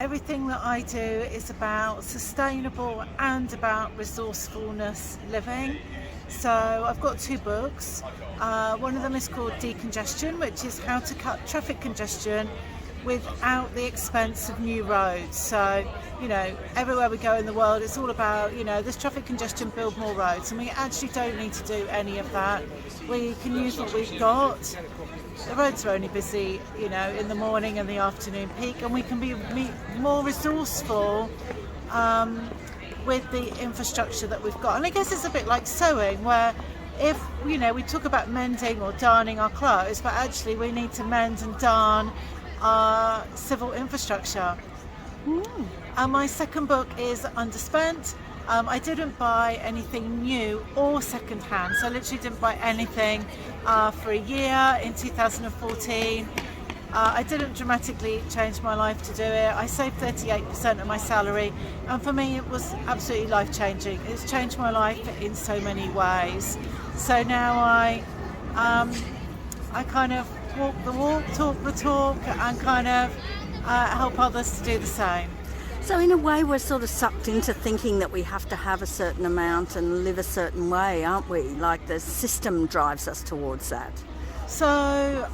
everything that I do is about sustainable and about resourcefulness living. So I've got 2 books. One of them is called Decongestion, which is how to cut traffic congestion without the expense of new roads. So, everywhere we go in the world, it's all about, this traffic congestion, build more roads. And we actually don't need to do any of that. We can use what we've got. The roads are only busy, in the morning and the afternoon peak, and we can be more resourceful with the infrastructure that we've got. And I guess it's a bit like sewing, where if, we talk about mending or darning our clothes, but actually we need to mend and darn our civil infrastructure. And my second book is UnderSpent. I didn't buy anything new or secondhand, so I literally didn't buy anything for a year in 2014. I didn't dramatically change my life to do it. I saved 38% of my salary, and for me it was absolutely life-changing. It's changed my life in so many ways. So now I kind of walk the walk, talk the talk, and kind of help others to do the same. So in a way we're sort of sucked into thinking that we have to have a certain amount and live a certain way, aren't we? Like the system drives us towards that. So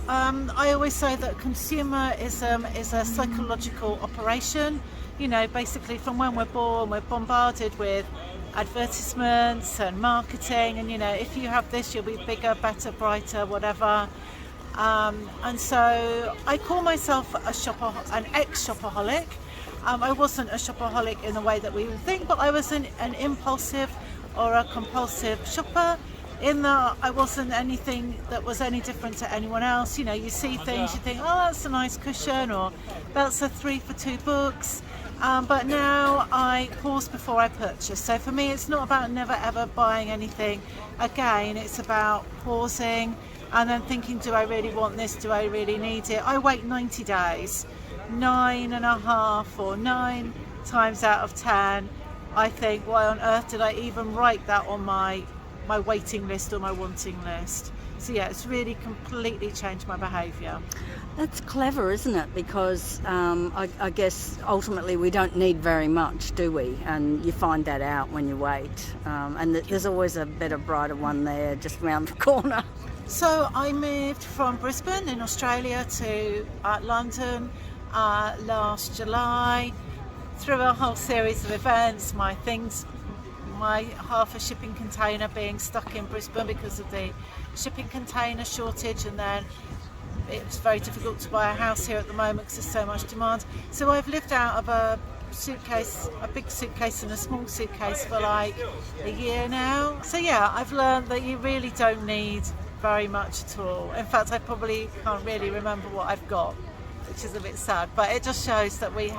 I always say that consumerism is a psychological operation. Basically from when we're born, we're bombarded with advertisements and marketing, and if you have this, you'll be bigger, better, brighter, whatever. And so I call myself an ex-shopaholic. I wasn't a shopaholic in the way that we would think, but I was an impulsive or a compulsive shopper, in that I wasn't anything that was any different to anyone else. You see things, you think, oh, that's a nice cushion, or that's a 3 for 2 books. But now I pause before I purchase. So for me, it's not about never ever buying anything again. It's about pausing and then thinking, do I really want this? Do I really need it? I wait 90 days, 9.5 or 9 times out of 10. I think, why on earth did I even write that on my waiting list or my wanting list? So yeah, it's really completely changed my behaviour. That's clever, isn't it? Because I guess ultimately we don't need very much, do we? And you find that out when you wait. And there's always a better, brighter one there just round the corner. So I moved from Brisbane in Australia to London last July. Through a whole series of events, my half a shipping container being stuck in Brisbane because of the shipping container shortage, and then it's very difficult to buy a house here at the moment because there's so much demand. So I've lived out of a big suitcase and a small suitcase for like a year now. So yeah, I've learned that you really don't need very much at all. In fact, I probably can't really remember what I've got, which is a bit sad, but it just shows that we've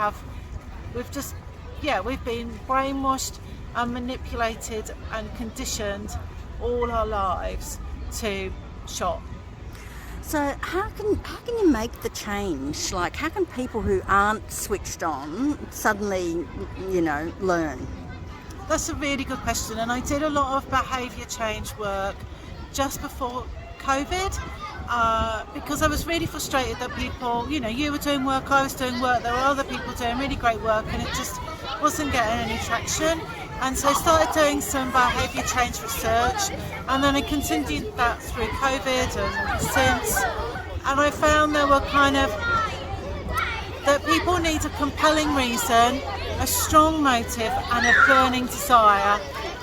been brainwashed and manipulated and conditioned all our lives to shop. So how can you make the change? Like, how can people who aren't switched on suddenly, learn? That's a really good question, and I did a lot of behaviour change work just before COVID, because I was really frustrated that people, you were doing work, I was doing work, there were other people doing really great work, and it just wasn't getting any traction. And so I started doing some behaviour change research, and then I continued that through COVID and since. And I found there were that people need a compelling reason, a strong motive, and a burning desire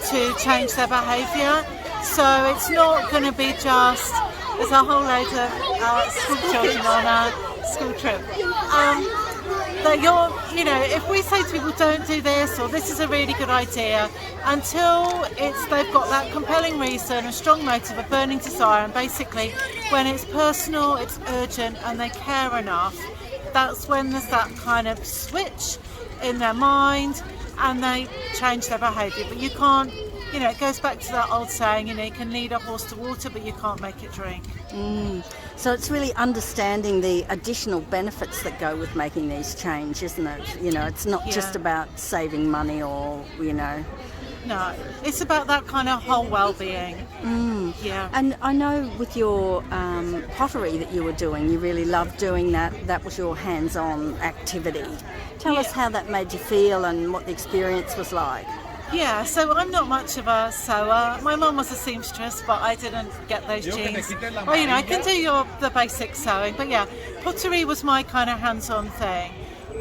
to change their behaviour. So it's not going to be just, there's a whole load of school children on a school trip. That if we say to people, don't do this, or this is a really good idea, until they've got that compelling reason, a strong motive, a burning desire, and basically when it's personal, it's urgent, and they care enough, that's when there's that kind of switch in their mind, and they change their behaviour. But you can't, it goes back to that old saying, you can lead a horse to water, but you can't make it drink. So it's really understanding the additional benefits that go with making these changes, isn't it? It's not just about saving money or, No, it's about that kind of whole well-being. Yeah. And I know with your pottery that you were doing, you really loved doing that. That was your hands-on activity. Tell us how that made you feel and what the experience was like. Yeah, so I'm not much of a sewer. My mum was a seamstress, but I didn't get those genes. Well, you know, I can do the basic sewing, but yeah, pottery was my kind of hands-on thing.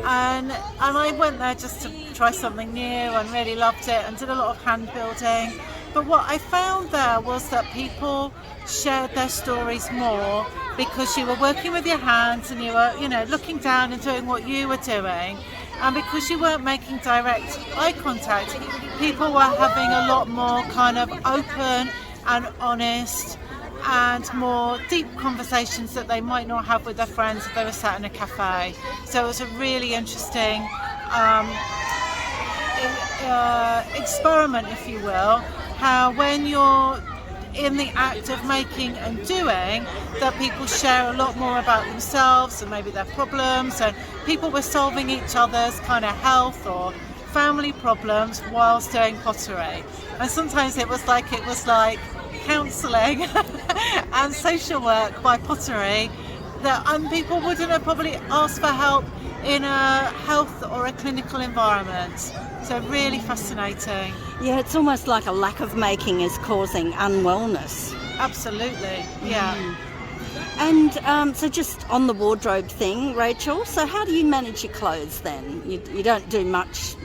And I went there just to try something new and really loved it and did a lot of hand building. But what I found there was that people shared their stories more because you were working with your hands and you were, you know, looking down and doing what you were doing. And because you weren't making direct eye contact, people were having a lot more kind of open and honest and more deep conversations that they might not have with their friends if they were sat in a cafe. So it was a really interesting experiment, if you will, how when you're in the act of making and doing, that people share a lot more about themselves and maybe their problems, and people were solving each other's kind of health or family problems whilst doing pottery. And sometimes it was like counselling and social work by pottery, and people wouldn't have probably asked for help in a health or a clinical environment. So really fascinating. Yeah, it's almost like a lack of making is causing unwellness. Absolutely, yeah. And so just on the wardrobe thing, Rachel, so how do you manage your clothes then? You don't do much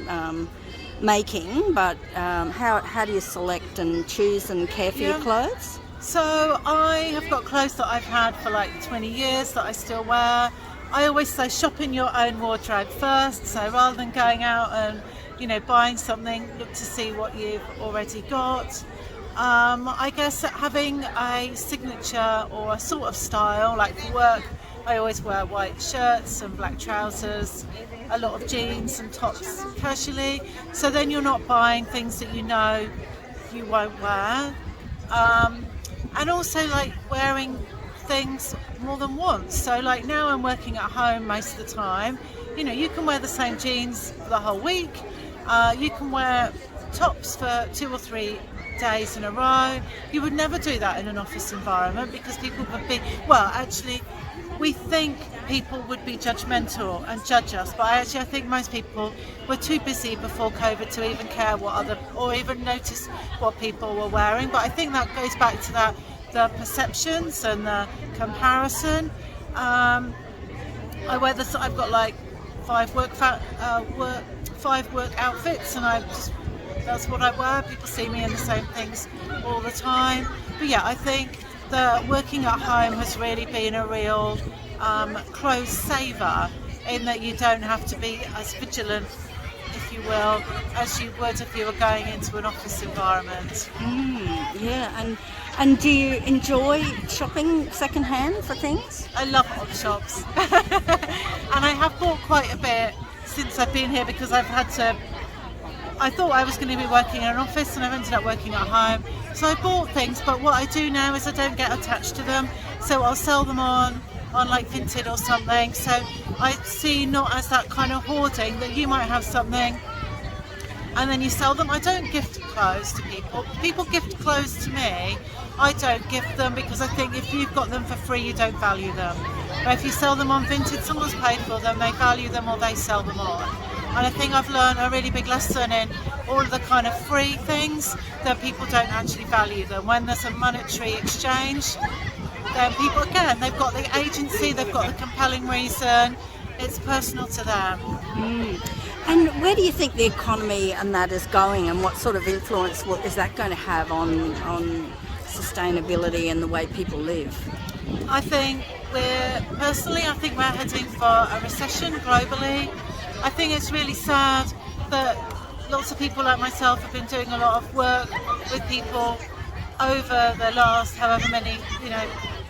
making, but how do you select and choose and care for your clothes? So I have got clothes that I've had for like 20 years that I still wear. I always say shop in your own wardrobe first, so rather than going out and, you know, buying something, look to see what you've already got. I guess having a signature or a sort of style, like for work, I always wear white shirts and black trousers, a lot of jeans and tops casually, so then you're not buying things that you know you won't wear. And also like wearing things more than once. So like now I'm working at home most of the time, you know, you can wear the same jeans for the whole week. You can wear tops for 2 or 3 days in a row. You would never do that in an office environment because people would be, well, actually, we think people would be judgmental and judge us, but I think most people were too busy before COVID to even care or even notice what people were wearing. But I think that goes back to the perceptions and the comparison. I've got like 5 work outfits, and that's what I wear. People see me in the same things all the time. But yeah, I think that working at home has really been a real clothes saver, in that you don't have to be as vigilant, if you will, as you would if you were going into an office environment. Yeah, and do you enjoy shopping secondhand for things? I love op shops. And I have bought quite a bit since I've been here because I thought I was going to be working in an office and I've ended up working at home. So I bought things, but what I do now is I don't get attached to them. So I'll sell them on like Vinted or something. So I see not as that kind of hoarding that you might have something and then you sell them. I don't gift clothes to people. People gift clothes to me. I don't gift them because I think if you've got them for free, you don't value them. But if you sell them on Vinted, someone's paid for them, they value them or they sell them on. And I think I've learned a really big lesson in all of the kind of free things that people don't actually value them. When there's a monetary exchange, then people, again, they've got the agency, they've got the compelling reason, it's personal to them. And where do you think the economy and that is going, and what sort of influence is that going to have on sustainability and the way people live? I think we're heading for a recession globally. I think it's really sad that lots of people like myself have been doing a lot of work with people over the last however many,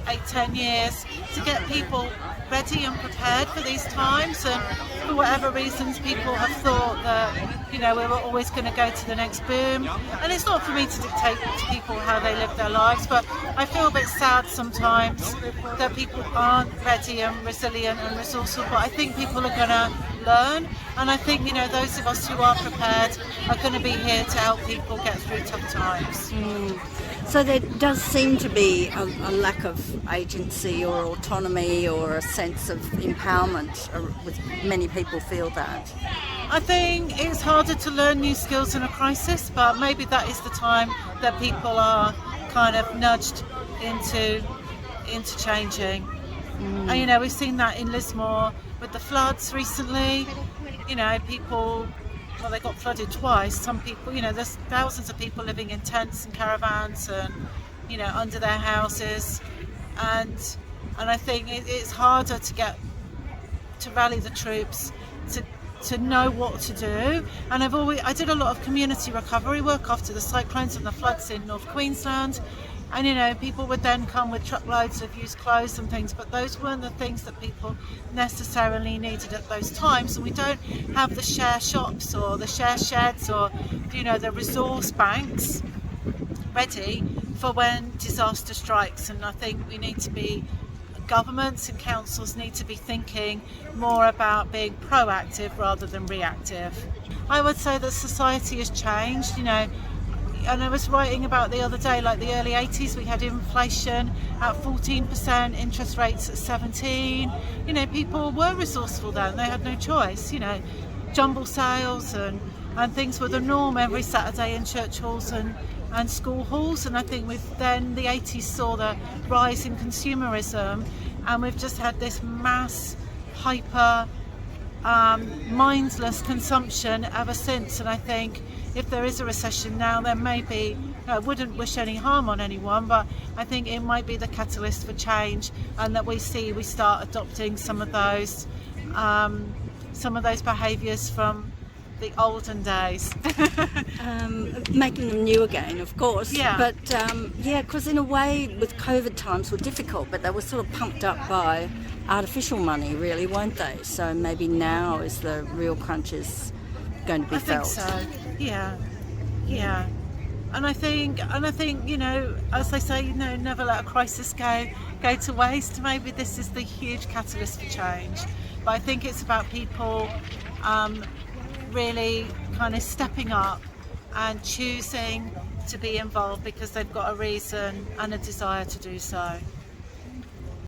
8-10 years to get people ready and prepared for these times, and for whatever reasons people have thought that we were always going to go to the next boom, and it's not for me to dictate to people how they live their lives, but I feel a bit sad sometimes that people aren't ready and resilient and resourceful. But I think people are going to learn. And I think, those of us who are prepared are going to be here to help people get through tough times. So there does seem to be a lack of agency or autonomy or a sense of empowerment. With many people feel that. I think it's harder to learn new skills in a crisis, but maybe that is the time that people are kind of nudged into changing. And we've seen that in Lismore with the floods recently. People, well, they got flooded twice. Some people, there's thousands of people living in tents and caravans and under their houses, and I think it's harder to rally the troops to know what to do. And I did a lot of community recovery work after the cyclones and the floods in North Queensland, and people would then come with truckloads of used clothes and things, but those weren't the things that people necessarily needed at those times. And we don't have the share shops or the share sheds or the resource banks ready for when disaster strikes. And I think governments and councils need to be thinking more about being proactive rather than reactive. I would say that society has changed, and I was writing about the other day, like the early 80s, we had inflation at 14%, interest rates at 17. People were resourceful then, they had no choice. Jumble sales and things were the norm every Saturday in church halls and school halls. And I think the 80s saw the rise in consumerism, and we've just had this mass hyper mindless consumption ever since. And I think if there is a recession now, there may be, I wouldn't wish any harm on anyone, but I think it might be the catalyst for change, and that we start adopting some of those behaviours from the olden days. Making them new again, of course. Yeah. But because in a way with COVID times were difficult, but they were sort of pumped up by artificial money, really, weren't they? So maybe now is the real crunch is going to be felt. I think so. Yeah. And I think, as they say, never let a crisis go to waste. Maybe this is the huge catalyst for change. But I think it's about people really kind of stepping up and choosing to be involved because they've got a reason and a desire to do so.